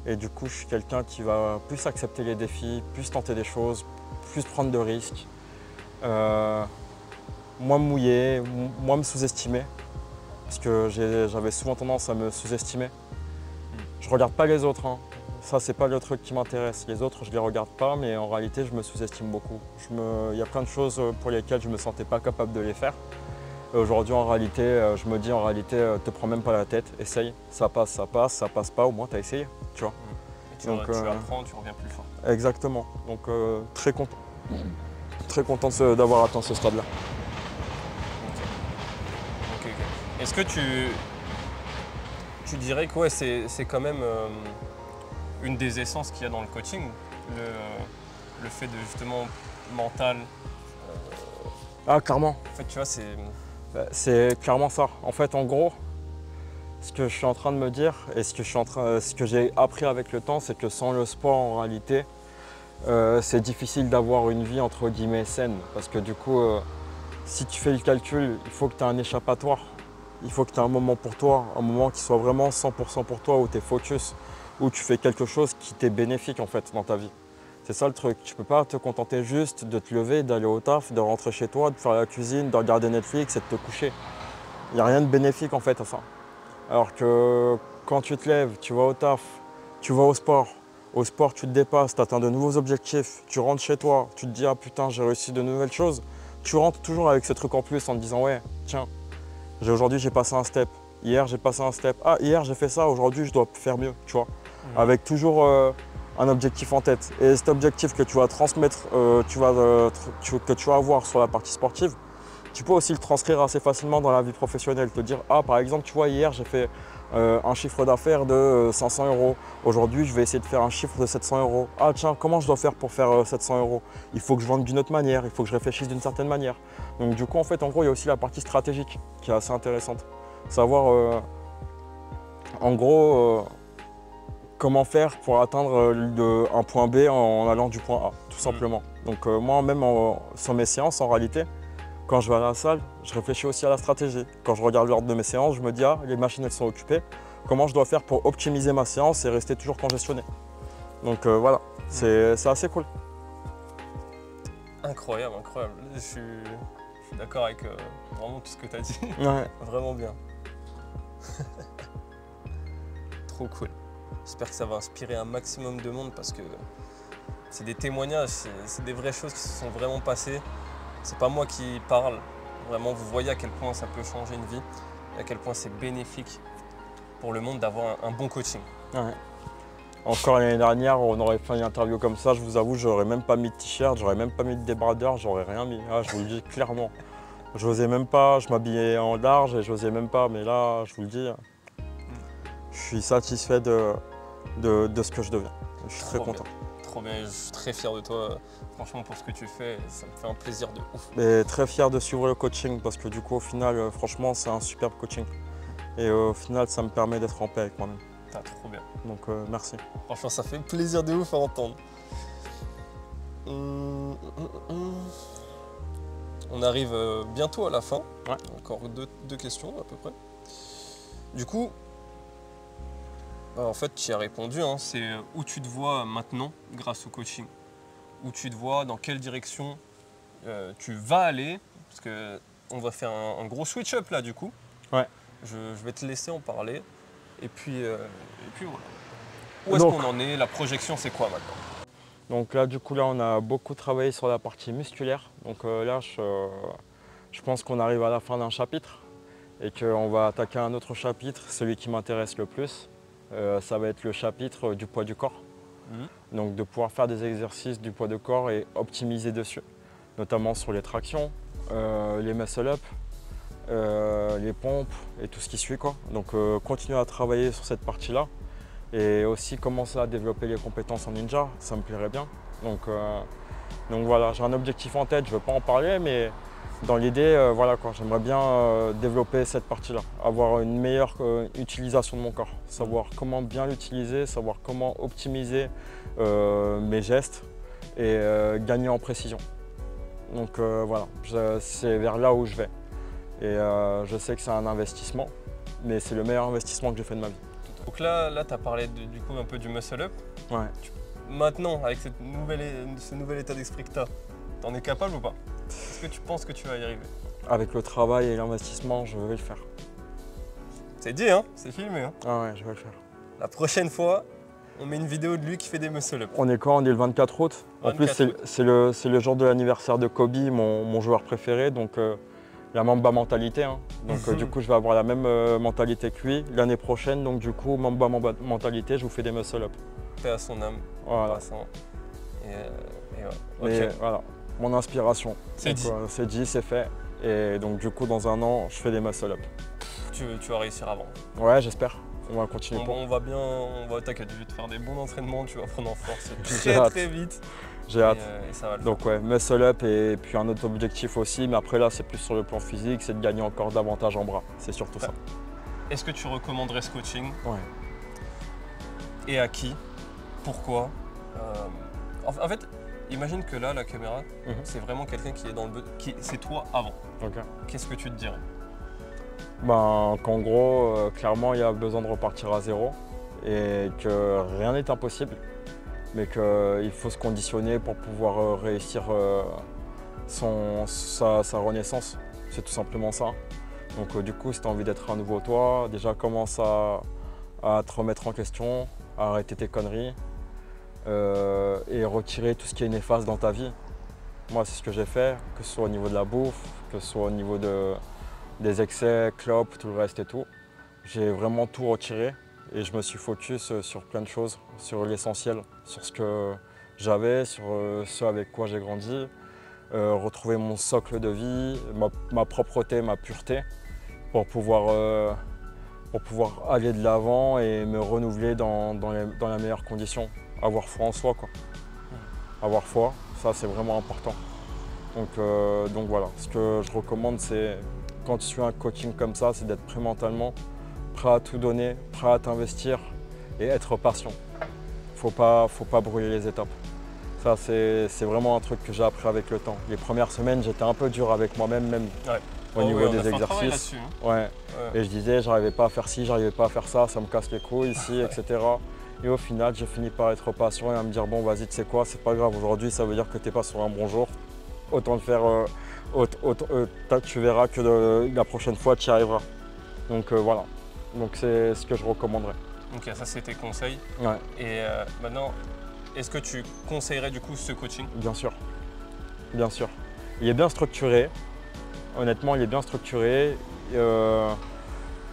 et du coup je suis quelqu'un qui va plus accepter les défis, plus tenter des choses, plus prendre de risques, moins me mouiller, moins me sous-estimer. Parce que j'avais souvent tendance à me sous-estimer. Je regarde pas les autres, hein. Ça c'est pas le truc qui m'intéresse. Les autres je les regarde pas, mais en réalité je me sous-estime beaucoup. Il y a plein de choses pour lesquelles je me sentais pas capable de les faire. Et aujourd'hui en réalité, je me dis en réalité, te prends même pas la tête, essaye, ça passe pas, au moins tu as essayé, tu vois. Et tu apprends, tu reviens plus fort. Exactement, donc très content. Très content d'avoir atteint ce stade-là. Ok. Est-ce que tu dirais que ouais, c'est quand même une des essences qu'il y a dans le coaching, le fait de justement mental. Ah clairement. En fait, tu vois, c'est clairement ça. En fait, en gros, ce que je suis en train de me dire et ce que j'ai appris avec le temps, c'est que sans le sport, en réalité, c'est difficile d'avoir une vie entre guillemets saine. Parce que du coup, si tu fais le calcul, il faut que tu aies un échappatoire. Il faut que tu aies un moment pour toi, un moment qui soit vraiment 100% pour toi, où tu es focus, où tu fais quelque chose qui t'est bénéfique en fait dans ta vie. C'est ça le truc, tu peux pas te contenter juste de te lever, d'aller au taf, de rentrer chez toi, de faire la cuisine, de regarder Netflix et de te coucher. Il n'y a rien de bénéfique en fait à ça. Alors que quand tu te lèves, tu vas au taf, tu vas au sport tu te dépasses, tu atteins de nouveaux objectifs, tu rentres chez toi, tu te dis ah putain j'ai réussi de nouvelles choses, tu rentres toujours avec ce truc en plus en te disant ouais tiens, aujourd'hui j'ai passé un step, hier j'ai passé un step, ah hier j'ai fait ça, aujourd'hui je dois faire mieux, tu vois. Avec toujours un objectif en tête. Et cet objectif que tu vas transmettre, que tu vas avoir sur la partie sportive, tu peux aussi le transcrire assez facilement dans la vie professionnelle. Te dire, ah par exemple, tu vois, hier j'ai fait un chiffre d'affaires de 500 €. Aujourd'hui, je vais essayer de faire un chiffre de 700 €. Ah tiens, comment je dois faire pour faire 700 €? Il faut que je vende d'une autre manière, il faut que je réfléchisse d'une certaine manière. Donc du coup, en fait, en gros, il y a aussi la partie stratégique qui est assez intéressante. Savoir, en gros, comment faire pour atteindre un point B en allant du point A, tout simplement. Donc moi, même sur mes séances, en réalité, quand je vais à la salle, je réfléchis aussi à la stratégie. Quand je regarde l'ordre de mes séances, je me dis, ah, les machines, elles sont occupées. Comment je dois faire pour optimiser ma séance et rester toujours congestionné? Donc voilà, c'est assez cool. Incroyable. Je suis d'accord avec vraiment tout ce que tu as dit. Ouais. Vraiment bien. Trop cool. J'espère que ça va inspirer un maximum de monde parce que c'est des témoignages, c'est des vraies choses qui se sont vraiment passées. C'est pas moi qui parle. Vraiment, vous voyez à quel point ça peut changer une vie et à quel point c'est bénéfique pour le monde d'avoir un bon coaching. Ouais. Encore l'année dernière, on aurait fait une interview comme ça, je vous avoue, j'aurais même pas mis de t-shirt, j'aurais même pas mis de débardeur, j'aurais rien mis. Ah, je vous le dis clairement. J'osais même pas, je m'habillais en large et j'osais même pas, mais là, je vous le dis, je suis satisfait de ce que je deviens. Je suis très content. Trop bien, je suis très fier de toi, franchement, pour ce que tu fais, ça me fait un plaisir de ouf. Et très fier de suivre le coaching parce que du coup, au final, franchement, c'est un superbe coaching. Et au final, ça me permet d'être en paix avec moi-même. Ah, trop bien. Donc, merci. Franchement, ça fait plaisir de ouf à entendre. On arrive bientôt à la fin. Ouais. Encore deux questions à peu près. Du coup, en fait, tu y as répondu. Hein, c'est où tu te vois maintenant grâce au coaching. Où tu te vois, dans quelle direction tu vas aller. Parce qu'on va faire un gros switch-up là du coup. Ouais. Je vais te laisser en parler. Et puis voilà. Où est-ce qu'on en est? La projection, c'est quoi maintenant? Donc là, du coup, là, on a beaucoup travaillé sur la partie musculaire. Donc là, je pense qu'on arrive à la fin d'un chapitre et qu'on va attaquer un autre chapitre, celui qui m'intéresse le plus. Ça va être le chapitre du poids du corps. Donc de pouvoir faire des exercices du poids de corps et optimiser dessus, notamment sur les tractions, les muscle-up, les pompes et tout ce qui suit, quoi. Donc continuer à travailler sur cette partie-là et aussi commencer à développer les compétences en ninja, ça me plairait bien. Donc voilà, j'ai un objectif en tête, je ne veux pas en parler, mais dans l'idée, voilà quoi, j'aimerais bien développer cette partie-là, avoir une meilleure utilisation de mon corps, savoir comment bien l'utiliser, savoir comment optimiser mes gestes et gagner en précision. Donc voilà, c'est vers là où je vais. Et je sais que c'est un investissement, mais c'est le meilleur investissement que j'ai fait de ma vie. Donc là tu as parlé du coup un peu du muscle-up. Ouais. Maintenant, avec ce nouvel état d'esprit que tu as, t'en es capable ou pas? Est-ce que tu penses que tu vas y arriver? Avec le travail et l'investissement, je vais le faire. C'est dit, hein? C'est filmé. Hein? Ah ouais, je vais le faire. La prochaine fois, on met une vidéo de lui qui fait des muscle-up. On est quand? On est le 24 août. En plus, c'est le jour de l'anniversaire de Kobe, mon joueur préféré. Donc la Mamba mentalité. Hein. Donc du coup, je vais avoir la même mentalité que lui l'année prochaine. Donc du coup, Mamba mentalité, je vous fais des muscle-up. Paix à son âme. Voilà. Et ouais. Mais Ok. voilà, mon inspiration. C'est dit. C'est dit, c'est fait. Et donc du coup, dans un an, je fais des muscle-up. Tu vas réussir avant. Ouais, j'espère. On va continuer. On va t'inquiète, je vais te faire des bons entraînements, tu vas prendre en force J'ai hâte. très vite. J'ai hâte. Et ça va le faire. Donc ouais, muscle-up et puis un autre objectif aussi. Mais après là, c'est plus sur le plan physique, c'est de gagner encore davantage en bras. C'est surtout ça. Est-ce que tu recommanderais ce coaching? Ouais. Et à qui? Pourquoi? En fait, imagine que là, la caméra, c'est vraiment quelqu'un qui est dans le... C'est toi avant. Ok. Qu'est-ce que tu te dirais? Qu'en gros, clairement, il y a besoin de repartir à zéro et que rien n'est impossible, mais qu'il faut se conditionner pour pouvoir réussir sa renaissance. C'est tout simplement ça. Donc du coup, si tu as envie d'être un nouveau toi, déjà commence à te remettre en question, à arrêter tes conneries et retirer tout ce qui est néfaste dans ta vie. Moi, c'est ce que j'ai fait, que ce soit au niveau de la bouffe, que ce soit au niveau des excès, clopes, tout le reste et tout. J'ai vraiment tout retiré et je me suis focus sur plein de choses, sur l'essentiel, sur ce que j'avais, sur ce avec quoi j'ai grandi, retrouver mon socle de vie, ma propreté, ma pureté, pour pouvoir aller de l'avant et me renouveler dans la meilleure condition. Avoir foi en soi, quoi. Avoir foi, ça c'est vraiment important. Donc voilà, ce que je recommande, c'est quand tu suis un coaching comme ça, c'est d'être prêt mentalement, prêt à tout donner, prêt à t'investir et être patient. Faut pas brûler les étapes. Ça, c'est vraiment un truc que j'ai appris avec le temps. Les premières semaines, j'étais un peu dur avec moi-même, au niveau des exercices. Ouais. Et je disais, j'arrivais pas à faire ci, j'arrivais pas à faire ça, ça me casse les couilles ici, etc. Et au final, j'ai fini par être patient et à me dire, bon, vas-y, tu sais quoi, c'est pas grave, aujourd'hui, ça veut dire que t'es pas sur un bon jour. Autant le faire, tu verras que la prochaine fois, tu y arriveras. Donc voilà, donc c'est ce que je recommanderais. Ok, ça c'est tes conseils. Ouais. Et maintenant, est-ce que tu conseillerais du coup ce coaching? Bien sûr, bien sûr. Il est bien structuré, honnêtement, il est bien structuré.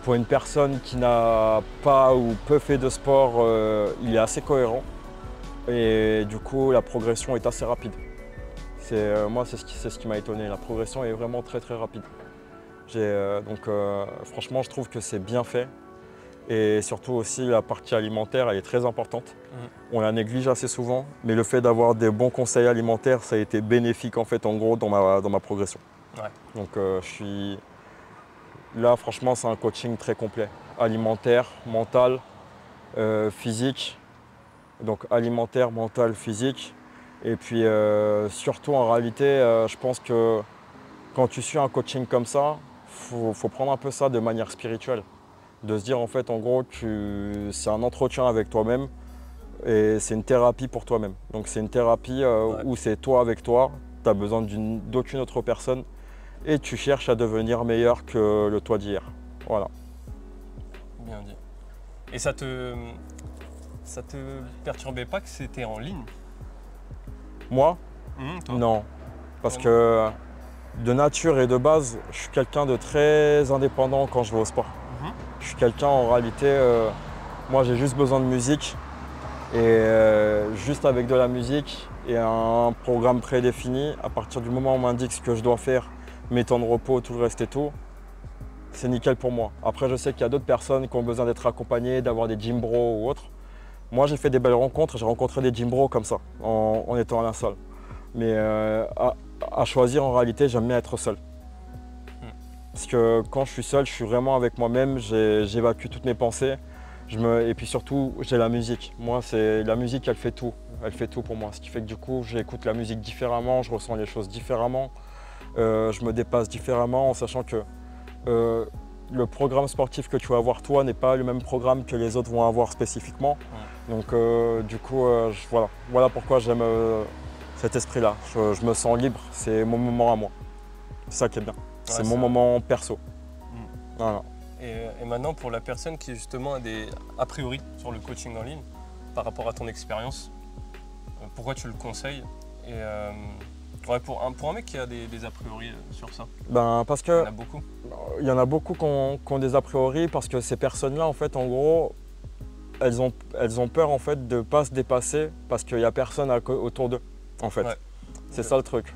Pour une personne qui n'a pas ou peu fait de sport, il est assez cohérent. Et du coup, la progression est assez rapide. Moi, c'est ce qui m'a étonné. La progression est vraiment très très rapide. Franchement, je trouve que c'est bien fait. Et surtout aussi, la partie alimentaire, elle est très importante. On la néglige assez souvent, mais le fait d'avoir des bons conseils alimentaires, ça a été bénéfique en fait, en gros, dans ma progression. Ouais. Donc, là, franchement, c'est un coaching très complet. Alimentaire, mental, physique. Donc, alimentaire, mental, physique. Et puis surtout en réalité, je pense que quand tu suis un coaching comme ça, faut prendre un peu ça de manière spirituelle. De se dire en fait en gros c'est un entretien avec toi-même et c'est une thérapie pour toi-même. Donc c'est une thérapie où c'est toi avec toi, tu n'as besoin d'aucune autre personne et tu cherches à devenir meilleur que le toi d'hier. Voilà. Bien dit. Et ça te perturbait pas que c'était en ligne? Moi, Toi. non. Parce Vraiment. que de nature et de base, je suis quelqu'un de très indépendant quand je vais au sport. Mhm. Je suis quelqu'un en réalité, moi j'ai juste besoin de musique et juste avec de la musique et un programme prédéfini, à partir du moment où on m'indique ce que je dois faire, mes temps de repos, tout le reste et tout, c'est nickel pour moi. Après je sais qu'il y a d'autres personnes qui ont besoin d'être accompagnées, d'avoir des gym bros ou autres. Moi j'ai fait des belles rencontres, j'ai rencontré des gym bros comme ça en étant à la salle. Mais à choisir en réalité, j'aime bien être seul. Parce que quand je suis seul, je suis vraiment avec moi-même, j'évacue toutes mes pensées. Et puis surtout, j'ai la musique. Moi, la musique, elle fait tout. Elle fait tout pour moi. Ce qui fait que du coup, j'écoute la musique différemment, je ressens les choses différemment. Je me dépasse différemment en sachant que le programme sportif que tu vas avoir toi n'est pas le même programme que les autres vont avoir spécifiquement. Donc du coup, voilà pourquoi j'aime cet esprit-là. Je me sens libre, c'est mon moment à moi. C'est ça qui est bien. C'est mon moment perso. Voilà. Et maintenant, pour la personne qui justement a des a priori sur le coaching en ligne, par rapport à ton expérience, pourquoi tu le conseilles? Et ouais, pour un mec qui a des a priori sur ça, Parce il y en que a beaucoup. il y en a beaucoup qui ont des a priori parce que ces personnes-là, en fait, en gros, elles ont peur en fait de ne pas se dépasser parce qu'il n'y a personne autour d'eux, en fait. Ouais. C'est ça le truc.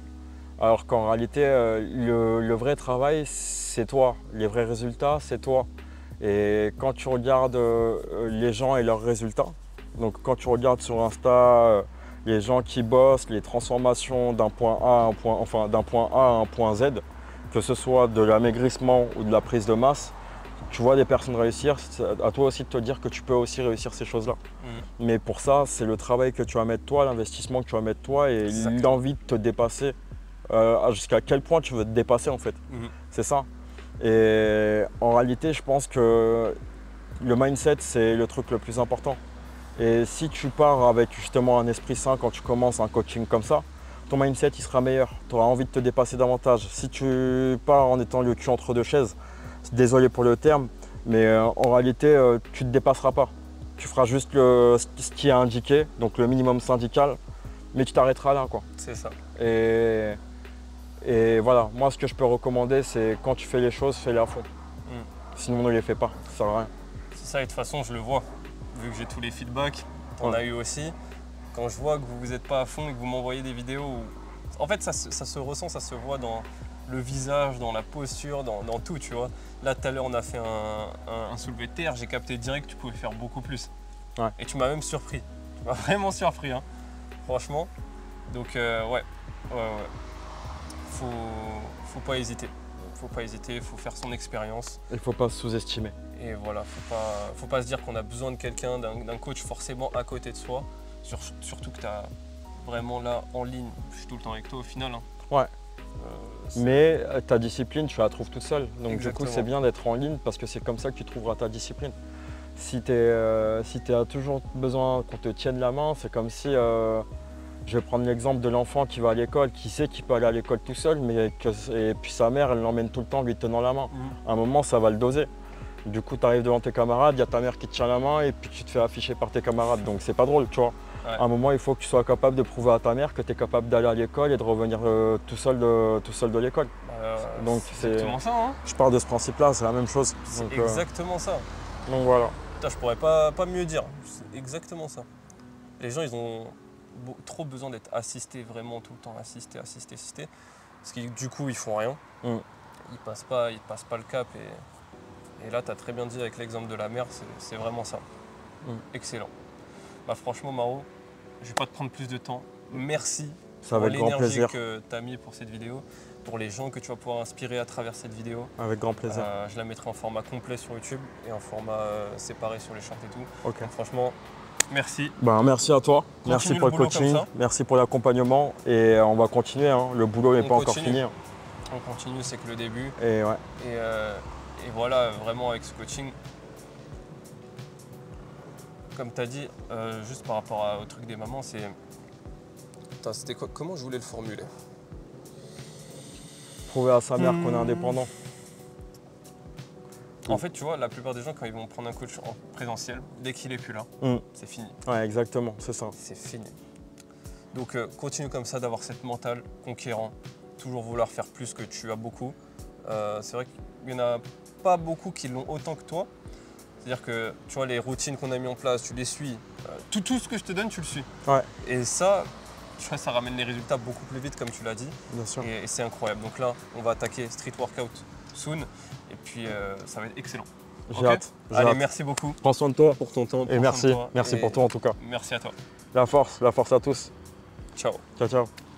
Alors qu'en réalité, le vrai travail, c'est toi. Les vrais résultats, c'est toi. Et quand tu regardes les gens et leurs résultats, donc quand tu regardes sur Insta les gens qui bossent, les transformations d'un point A à un point, enfin d'un point A à un point Z, que ce soit de l'amaigrissement ou de la prise de masse, tu vois des personnes réussir, c'est à toi aussi de te dire que tu peux aussi réussir ces choses-là. Mais pour ça, c'est le travail que tu vas mettre toi, l'investissement que tu vas mettre toi et l'envie de te dépasser. Jusqu'à quel point tu veux te dépasser en fait. C'est ça. Et en réalité, je pense que le mindset, c'est le truc le plus important. Et si tu pars avec justement un esprit sain quand tu commences un coaching comme ça, ton mindset il sera meilleur. Tu auras envie de te dépasser davantage. Si tu pars en étant le cul entre deux chaises, désolé pour le terme, mais en réalité, tu ne te dépasseras pas. Tu feras juste ce qui est indiqué, donc le minimum syndical, mais tu t'arrêteras là, quoi. C'est ça. Et voilà, moi ce que je peux recommander, c'est quand tu fais les choses, fais-les à fond. Sinon ne les fais pas, ça sert à rien. C'est ça, et de toute façon, je le vois. Vu que j'ai tous les feedbacks, t'en as eu aussi. Quand je vois que vous n'êtes pas à fond et que vous m'envoyez des vidéos où... En fait, ça se ressent, ça se voit dans le visage, dans la posture, dans tout, tu vois. Là, tout à l'heure, on a fait un soulevé de terre, j'ai capté direct que tu pouvais faire beaucoup plus. Ouais. Et tu m'as même surpris. Tu m'as vraiment surpris, hein. Franchement. Donc, ouais. Faut pas hésiter. Faut pas hésiter, faut faire son expérience. Il ne faut pas se sous-estimer. Et voilà, faut pas se dire qu'on a besoin de quelqu'un, d'un coach forcément à côté de soi. Surtout que tu as vraiment là en ligne, je suis tout le temps avec toi au final. Hein. Ouais. Mais ta discipline, tu la trouves toute seule. Donc Exactement. du coup, c'est bien d'être en ligne parce que c'est comme ça que tu trouveras ta discipline. Si tu as toujours besoin qu'on te tienne la main, c'est comme si, je vais prendre l'exemple de l'enfant qui va à l'école, qui sait qu'il peut aller à l'école tout seul, et puis sa mère, elle l'emmène tout le temps lui tenant la main. À un moment, ça va le doser. Du coup, tu arrives devant tes camarades, il y a ta mère qui te tient la main et puis tu te fais afficher par tes camarades. Donc c'est pas drôle, tu vois. Ouais. À un moment, il faut que tu sois capable de prouver à ta mère que tu es capable d'aller à l'école et de revenir tout seul de l'école. Donc c'est exactement ça. Hein. Je pars de ce principe-là, c'est la même chose. C'est exactement ça. Donc voilà. Putain, je pourrais pas mieux dire. C'est exactement ça. Les gens, ils ont trop besoin d'être assistés vraiment tout le temps. Assistés. Parce que du coup, ils font rien. Ils passent pas le cap. Et là, tu as très bien dit avec l'exemple de la mère, c'est vraiment ça. Excellent. Bah, franchement, Maro, je vais pas te prendre plus de temps. Merci pour l'énergie que tu as mis pour cette vidéo, pour les gens que tu vas pouvoir inspirer à travers cette vidéo. Avec grand plaisir. Je la mettrai en format complet sur YouTube et en format séparé sur les shorts et tout. Okay. Donc, franchement, merci. Merci à toi. Merci pour le coaching, merci pour l'accompagnement et on va continuer. Hein. Le boulot n'est pas encore fini. Hein. On continue, c'est que le début. Et ouais. Et voilà, vraiment avec ce coaching, comme tu as dit, juste par rapport au truc des mamans, c'est... Attends, c'était quoi? Comment je voulais le formuler? Prouver à sa mère qu'on est indépendant. En fait, tu vois, la plupart des gens, quand ils vont prendre un coach en présentiel, dès qu'il est plus là, c'est fini. Ouais, exactement, c'est ça. C'est fini. Donc continue comme ça d'avoir cette mentale conquérant, toujours vouloir faire plus que tu as beaucoup. C'est vrai qu'il n'y en a pas beaucoup qui l'ont autant que toi. C'est-à-dire que tu vois, les routines qu'on a mis en place, tu les suis. Tout ce que je te donne, tu le suis. Ouais, Et ça, je crois que ça ramène les résultats beaucoup plus vite, comme tu l'as dit. bien sûr. Et c'est incroyable. Donc là, on va attaquer Street Workout soon. Et puis, ça va être excellent. J'ai Ok. hâte. Allez, merci beaucoup Prends soin de toi. pour ton temps. Et merci pour tout en tout cas. Merci à toi. La force à tous. Ciao. Ciao, ciao.